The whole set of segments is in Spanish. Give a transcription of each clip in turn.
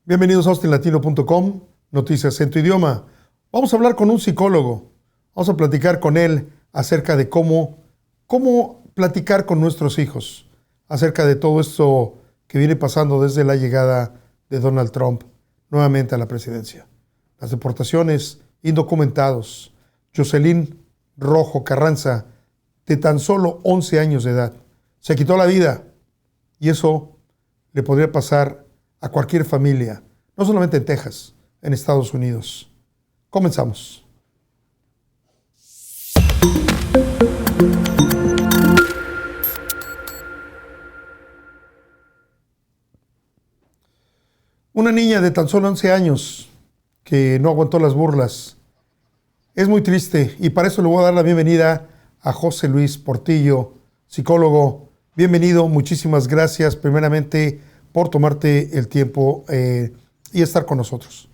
Bienvenidos a austinlatino.com, noticias en tu idioma. Vamos a hablar con un psicólogo. Vamos a platicar con él acerca de cómo platicar con nuestros hijos, acerca de todo esto que viene pasando desde la llegada de Donald Trump nuevamente a la presidencia. Las deportaciones, indocumentados. Jocelyn Rojo Carranza, de tan solo 11 años de edad, se quitó la vida, y eso le podría pasar a cualquier familia, no solamente en Texas, en Estados Unidos. Comenzamos. Una niña de tan solo 11 años que no aguantó las burlas. Es muy triste, y para eso le voy a dar la bienvenida a José Luis Portillo, psicólogo. Bienvenido, muchísimas gracias primeramente por tomarte el tiempo y estar con nosotros.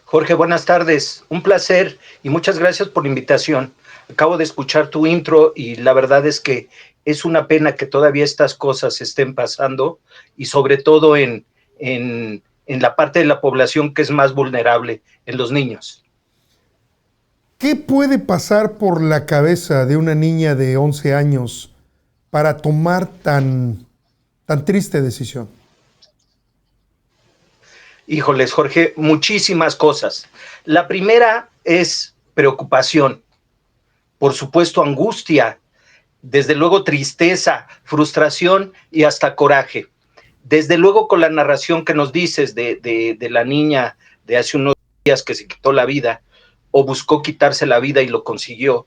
Jorge, buenas tardes. Un placer y muchas gracias por la invitación. Acabo de escuchar tu intro y la verdad es que es una pena que todavía estas cosas estén pasando y sobre todo en la parte de la población que es más vulnerable, en los niños. ¿Qué puede pasar por la cabeza de una niña de 11 años para tomar tan triste decisión? Híjoles, Jorge, muchísimas cosas. La primera es preocupación, por supuesto angustia, desde luego tristeza, frustración y hasta coraje. Desde luego con la narración que nos dices de la niña de hace unos días que se quitó la vida o buscó quitarse la vida y lo consiguió,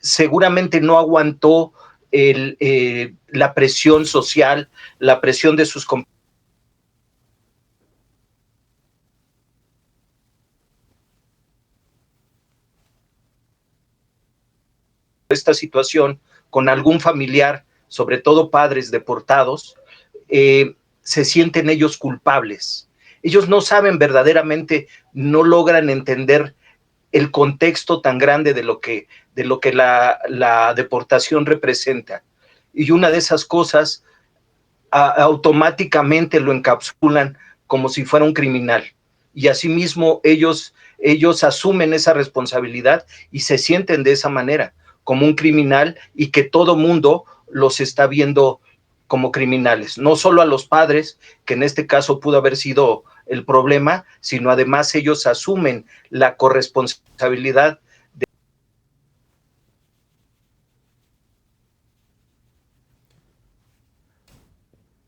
seguramente no aguantó la presión social, la presión de sus compañeros. Esta situación con algún familiar, sobre todo padres deportados, se sienten ellos culpables. Ellos no saben verdaderamente, no logran entender el contexto tan grande de lo que la deportación representa. Y una de esas cosas automáticamente lo encapsulan como si fuera un criminal. Y asimismo ellos asumen esa responsabilidad y se sienten de esa manera, como un criminal, y que todo mundo los está viendo como criminales, no solo a los padres, que en este caso pudo haber sido el problema, sino además ellos asumen la corresponsabilidad.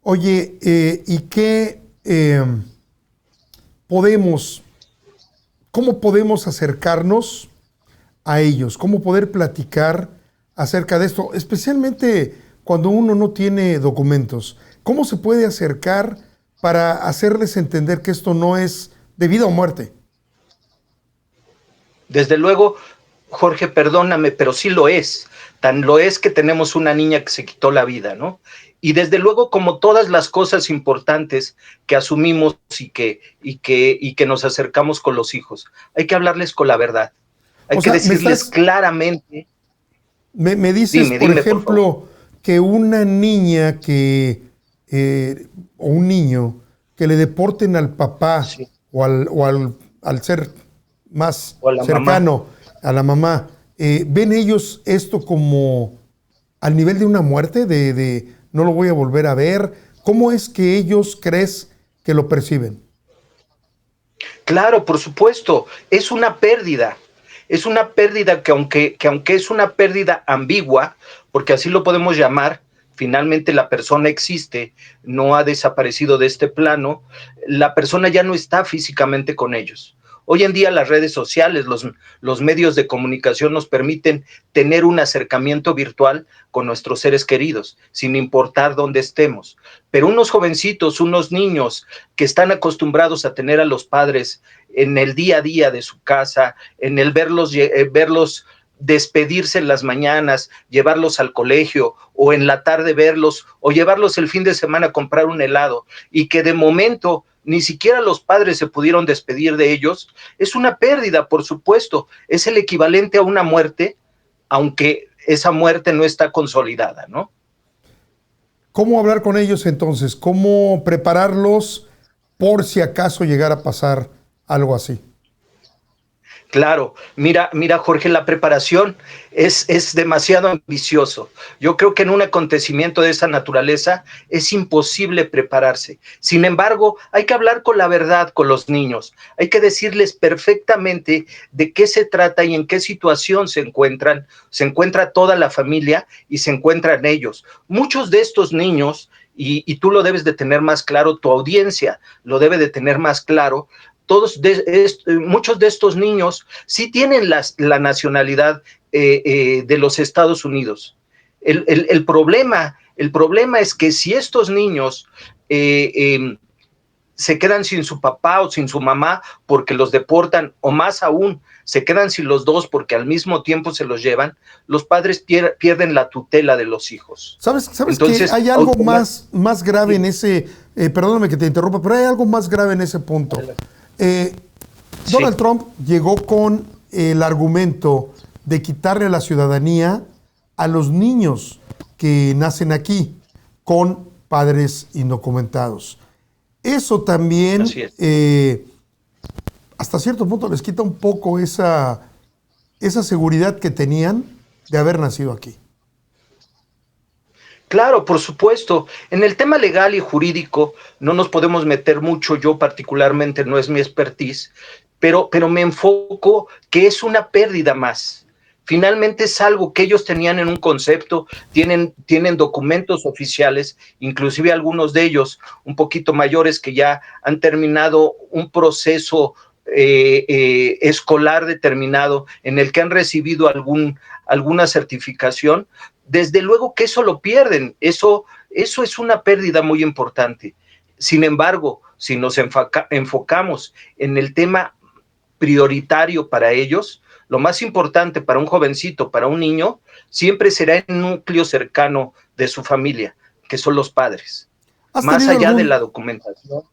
Oye, ¿y qué cómo podemos acercarnos a ellos? ¿Cómo poder platicar acerca de esto? Especialmente cuando uno no tiene documentos. ¿Cómo se puede acercar para hacerles entender que esto no es de vida o muerte? Desde luego, Jorge, perdóname, pero sí lo es. Tan lo es que tenemos una niña que se quitó la vida, ¿no? Y desde luego, como todas las cosas importantes que asumimos y que nos acercamos con los hijos, hay que hablarles con la verdad. Hay que decirles claramente. Me dices, por ejemplo, que una niña o un niño que le deporten al papá, sí, o al ser más cercano, a la mamá, ¿ven ellos esto como al nivel de una muerte, de no lo voy a volver a ver? ¿Cómo es que ellos crees que lo perciben? Claro, por supuesto, es una pérdida. Es una pérdida que aunque es una pérdida ambigua, porque así lo podemos llamar, finalmente la persona existe, no ha desaparecido de este plano, la persona ya no está físicamente con ellos. Hoy en día las redes sociales, los medios de comunicación nos permiten tener un acercamiento virtual con nuestros seres queridos, sin importar dónde estemos. Pero unos jovencitos, unos niños que están acostumbrados a tener a los padres en el día a día de su casa, en el verlos despedirse en las mañanas, llevarlos al colegio, o en la tarde verlos, o llevarlos el fin de semana a comprar un helado, y que de momento ni siquiera los padres se pudieron despedir de ellos, es una pérdida, por supuesto, es el equivalente a una muerte, aunque esa muerte no está consolidada, ¿no? ¿Cómo hablar con ellos entonces? ¿Cómo prepararlos por si acaso llegara a pasar algo así? Claro, mira, Jorge, la preparación es demasiado ambicioso. Yo creo que en un acontecimiento de esa naturaleza es imposible prepararse. Sin embargo, hay que hablar con la verdad con los niños. Hay que decirles perfectamente de qué se trata y en qué situación se encuentran. Se encuentra toda la familia y se encuentran ellos. Muchos de estos niños, y tú lo debes de tener más claro, tu audiencia lo debe de tener más claro, muchos de estos niños sí tienen la nacionalidad de los Estados Unidos. El problema es que si estos niños se quedan sin su papá o sin su mamá porque los deportan, o más aún, se quedan sin los dos porque al mismo tiempo se los llevan, los padres pierden la tutela de los hijos. ¿Sabes Entonces, que hay algo más grave en ese, perdóname que te interrumpa, pero hay algo más grave en ese punto? Donald Trump llegó con el argumento de quitarle la ciudadanía a los niños que nacen aquí con padres indocumentados. Eso también, hasta cierto punto, les quita un poco esa seguridad que tenían de haber nacido aquí. Claro, por supuesto. En el tema legal y jurídico no nos podemos meter mucho, yo particularmente no es mi expertise, pero me enfoco que es una pérdida más. Finalmente es algo que ellos tenían en un concepto, tienen documentos oficiales, inclusive algunos de ellos un poquito mayores que ya han terminado un proceso escolar determinado en el que han recibido alguna certificación. Desde luego que eso lo pierden, eso es una pérdida muy importante. Sin embargo, si nos enfocamos en el tema prioritario para ellos, lo más importante para un jovencito, para un niño, siempre será el núcleo cercano de su familia, que son los padres. Más allá de la documentación.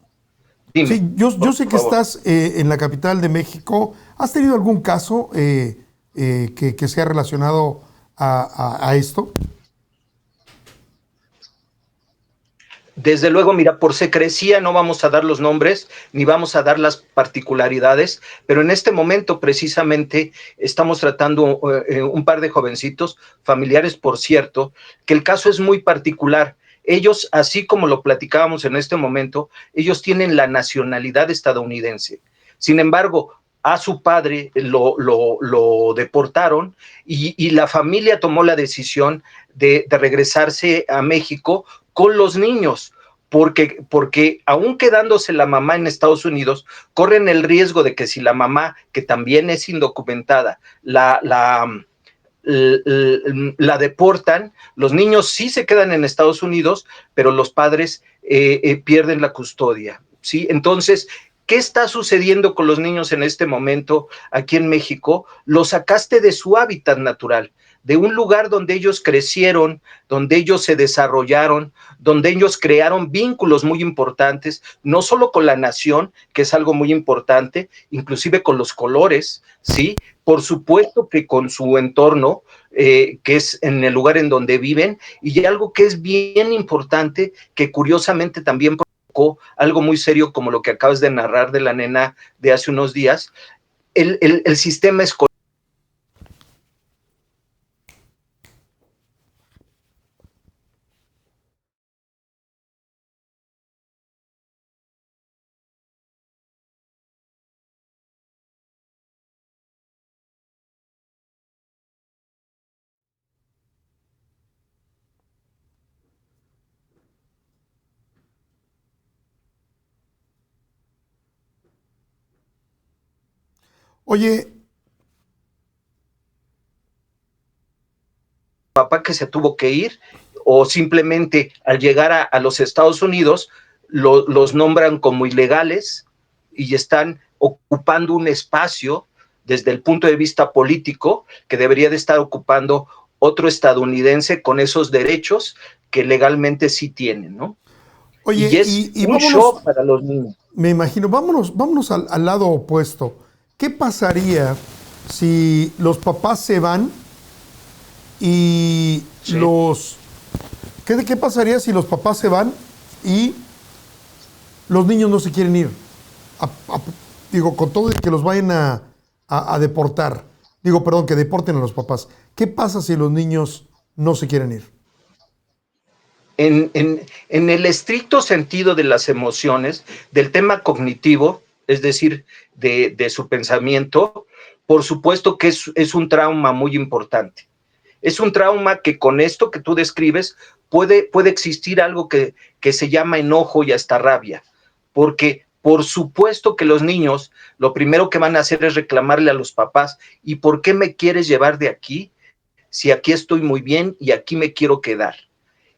Dime, sí, yo sé que estás en la capital de México. ¿Has tenido algún caso que sea relacionado a esto? Desde luego, mira, por secrecía no vamos a dar los nombres ni vamos a dar las particularidades, pero en este momento precisamente estamos tratando un par de jovencitos, familiares por cierto, que el caso es muy particular. Ellos, así como lo platicábamos en este momento, ellos tienen la nacionalidad estadounidense. Sin embargo, a su padre lo deportaron y la familia tomó la decisión de regresarse a México con los niños, porque aún quedándose la mamá en Estados Unidos, corren el riesgo de que si la mamá, que también es indocumentada, la deportan, los niños sí se quedan en Estados Unidos, pero los padres pierden la custodia, ¿sí? Entonces, ¿qué está sucediendo con los niños en este momento aquí en México? Los sacaste de su hábitat natural, de un lugar donde ellos crecieron, donde ellos se desarrollaron, donde ellos crearon vínculos muy importantes, no solo con la nación, que es algo muy importante, inclusive con los colores, ¿sí? Por supuesto que con su entorno, que es en el lugar en donde viven, y algo que es bien importante, que curiosamente también provocó algo muy serio como lo que acabas de narrar de la nena de hace unos días, el sistema escolar. Oye, papá que se tuvo que ir, o simplemente al llegar a los Estados Unidos los nombran como ilegales y están ocupando un espacio desde el punto de vista político que debería de estar ocupando otro estadounidense con esos derechos que legalmente sí tienen, ¿no? Oye, y es un vámonos, shock para los niños. Me imagino, vámonos al lado opuesto. ¿Qué pasaría si los papás se van y sí, ¿Qué pasaría si los papás se van y los niños no se quieren ir? Digo, con todo de que los vayan a deportar. Digo, perdón, que deporten a los papás. ¿Qué pasa si los niños no se quieren ir? En el estricto sentido de las emociones, del tema cognitivo, es decir, de su pensamiento, por supuesto que es un trauma muy importante. Es un trauma que con esto que tú describes puede existir algo que se llama enojo y hasta rabia, porque por supuesto que los niños lo primero que van a hacer es reclamarle a los papás, ¿y por qué me quieres llevar de aquí si aquí estoy muy bien y aquí me quiero quedar?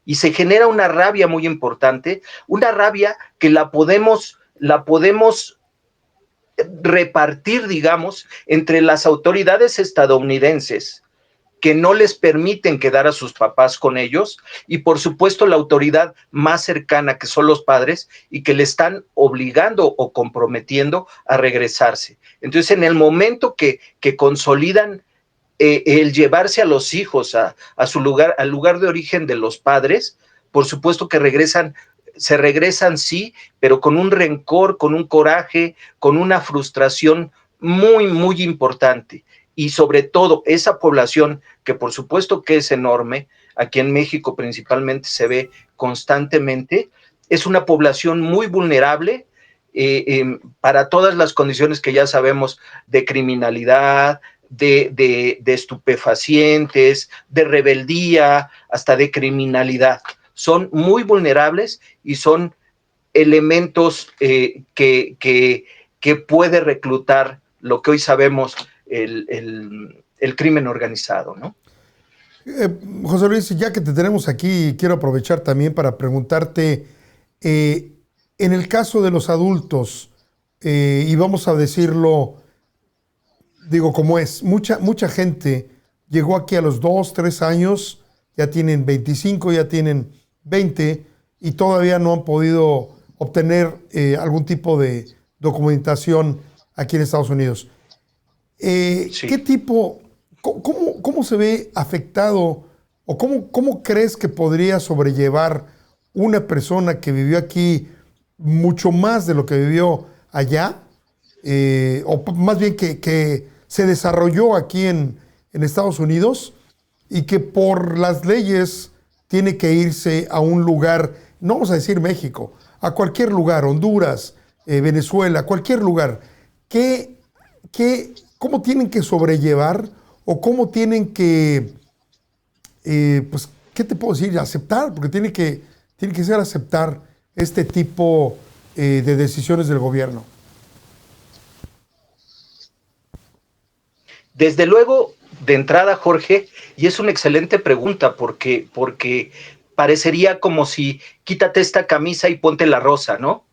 Y se genera una rabia muy importante, una rabia que la podemos repartir, digamos, entre las autoridades estadounidenses que no les permiten quedar a sus papás con ellos, y por supuesto la autoridad más cercana, que son los padres, y que le están obligando o comprometiendo a regresarse. Entonces, en el momento que consolidan el llevarse a los hijos a su lugar, al lugar de origen de los padres, por supuesto que se regresan sí, pero con un rencor, con un coraje, con una frustración muy, muy importante. Y sobre todo esa población, que por supuesto que es enorme, aquí en México principalmente se ve constantemente, es una población muy vulnerable para todas las condiciones que ya sabemos de criminalidad, de estupefacientes, de rebeldía, hasta de criminalidad. Son muy vulnerables y son elementos que puede reclutar lo que hoy sabemos el crimen organizado, ¿no? José Luis, ya que te tenemos aquí, quiero aprovechar también para preguntarte, en el caso de los adultos, y vamos a decirlo, digo como es, mucha gente llegó aquí a los 2, 3 años, ya tienen 25, ya tienen 20 y todavía no han podido obtener algún tipo de documentación aquí en Estados Unidos. Sí. ¿Qué tipo, cómo se ve afectado o cómo crees que podría sobrellevar una persona que vivió aquí mucho más de lo que vivió allá? O más bien que se desarrolló aquí en Estados Unidos y que por las leyes tiene que irse a un lugar, no vamos a decir México, a cualquier lugar, Honduras, Venezuela, cualquier lugar. ¿Cómo tienen que sobrellevar o cómo tienen que, pues, ¿qué te puedo decir? Aceptar, porque tiene que ser aceptar este tipo de decisiones del gobierno. Desde luego, de entrada, Jorge, y es una excelente pregunta porque parecería como si quítate esta camisa y ponte la rosa, ¿no?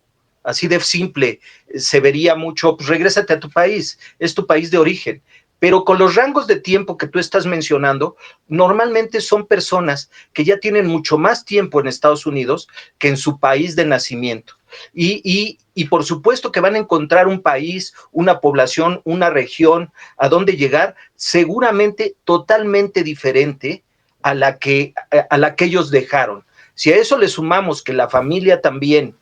Así de simple, se vería mucho, pues regrésate a tu país, es tu país de origen. Pero con los rangos de tiempo que tú estás mencionando, normalmente son personas que ya tienen mucho más tiempo en Estados Unidos que en su país de nacimiento. Y por supuesto que van a encontrar un país, una población, una región a donde llegar seguramente totalmente diferente a la que ellos dejaron. Si a eso le sumamos que la familia también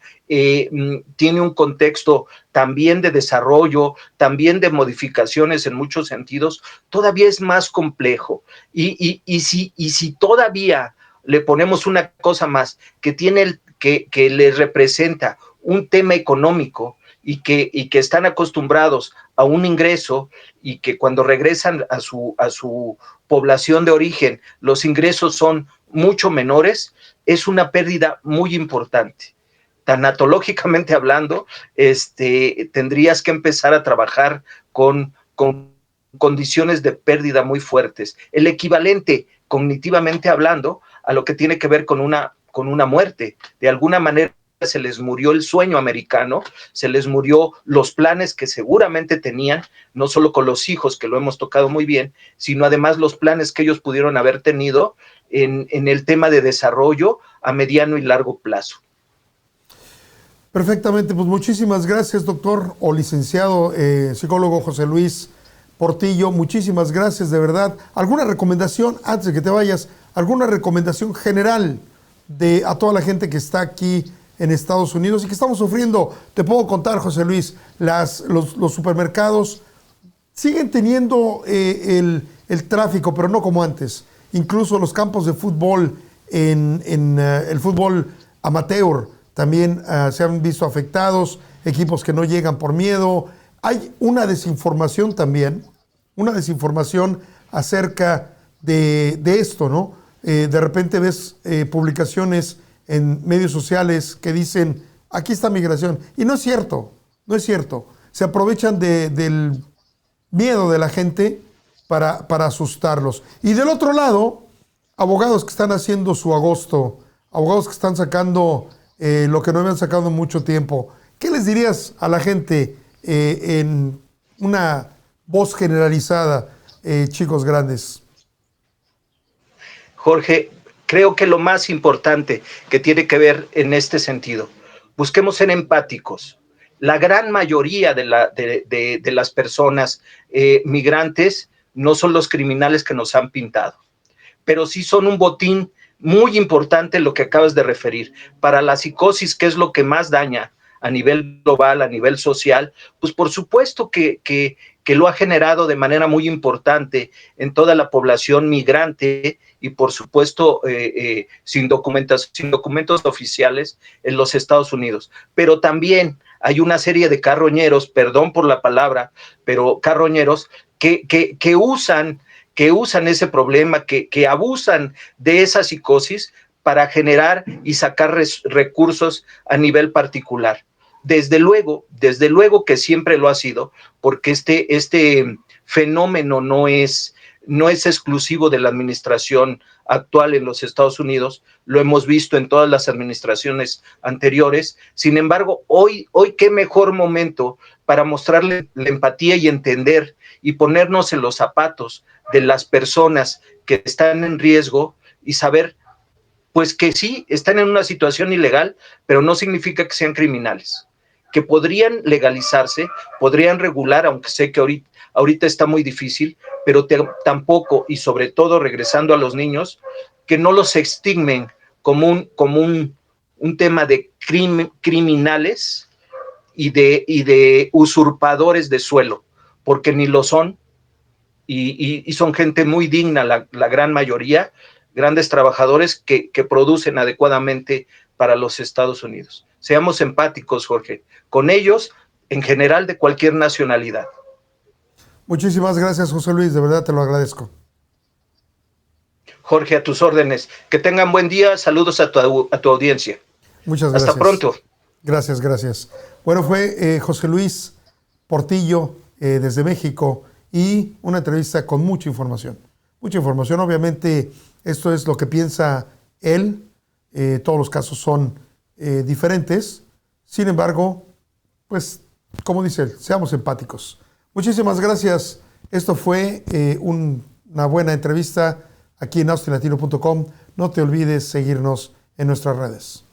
tiene un contexto también de desarrollo, también de modificaciones en muchos sentidos, todavía es más complejo. Y si todavía le ponemos una cosa más, que les representa un tema económico y que están acostumbrados a un ingreso y que cuando regresan a su población de origen los ingresos son mucho menores, es una pérdida muy importante. Tanatológicamente hablando, tendrías que empezar a trabajar con condiciones de pérdida muy fuertes. El equivalente, cognitivamente hablando, a lo que tiene que ver con una muerte. De alguna manera se les murió el sueño americano, se les murió los planes que seguramente tenían, no solo con los hijos, que lo hemos tocado muy bien, sino además los planes que ellos pudieron haber tenido en el tema de desarrollo a mediano y largo plazo. Perfectamente, pues muchísimas gracias, doctor o licenciado psicólogo José Luis Portillo, muchísimas gracias, de verdad. ¿Alguna recomendación, antes de que te vayas, alguna recomendación general a toda la gente que está aquí en Estados Unidos y que estamos sufriendo. Te puedo contar, José Luis, los supermercados siguen teniendo el tráfico, pero no como antes. Incluso los campos de fútbol, el fútbol amateur, también se han visto afectados, equipos que no llegan por miedo. Hay una desinformación también, una desinformación acerca de esto, ¿no? De repente ves publicaciones en medios sociales que dicen, aquí está migración. Y no es cierto, no es cierto. Se aprovechan del miedo de la gente para asustarlos. Y del otro lado, abogados que están haciendo su agosto, abogados que están sacando lo que no habían sacado en mucho tiempo. ¿Qué les dirías a la gente en una voz generalizada, chicos grandes? Jorge, creo que lo más importante que tiene que ver en este sentido, busquemos ser empáticos. La gran mayoría de las personas migrantes no son los criminales que nos han pintado, pero sí son un botín muy importante, lo que acabas de referir, para la psicosis, que es lo que más daña a nivel global, a nivel social. Pues por supuesto que lo ha generado de manera muy importante en toda la población migrante y por supuesto sin documentos oficiales en los Estados Unidos. Pero también hay una serie de carroñeros, perdón por la palabra, pero carroñeros que usan ese problema, que abusan de esa psicosis para generar y sacar recursos a nivel particular. Desde luego que siempre lo ha sido, porque este fenómeno no es exclusivo de la administración actual en los Estados Unidos, lo hemos visto en todas las administraciones anteriores. Sin embargo, hoy qué mejor momento para mostrarle la empatía y entender y ponernos en los zapatos de las personas que están en riesgo y saber, pues que sí, están en una situación ilegal, pero no significa que sean criminales, que podrían legalizarse, podrían regular, aunque sé que ahorita está muy difícil, pero tampoco, y sobre todo regresando a los niños, que no los estigmen como un tema de criminales y de usurpadores de suelo, porque ni lo son, y son gente muy digna, la gran mayoría, grandes trabajadores que producen adecuadamente para los Estados Unidos. Seamos empáticos, Jorge, con ellos, en general, de cualquier nacionalidad. Muchísimas gracias, José Luis, de verdad te lo agradezco. Jorge, a tus órdenes. Que tengan buen día. Saludos a tu audiencia. Muchas gracias. Hasta pronto. Gracias, gracias. Bueno, fue José Luis Portillo desde México y una entrevista con mucha información. Mucha información, obviamente, esto es lo que piensa él. Todos los casos son diferentes. Sin embargo, pues, como dice él, seamos empáticos. Muchísimas gracias. Esto fue una buena entrevista aquí en austinlatino.com. No te olvides seguirnos en nuestras redes.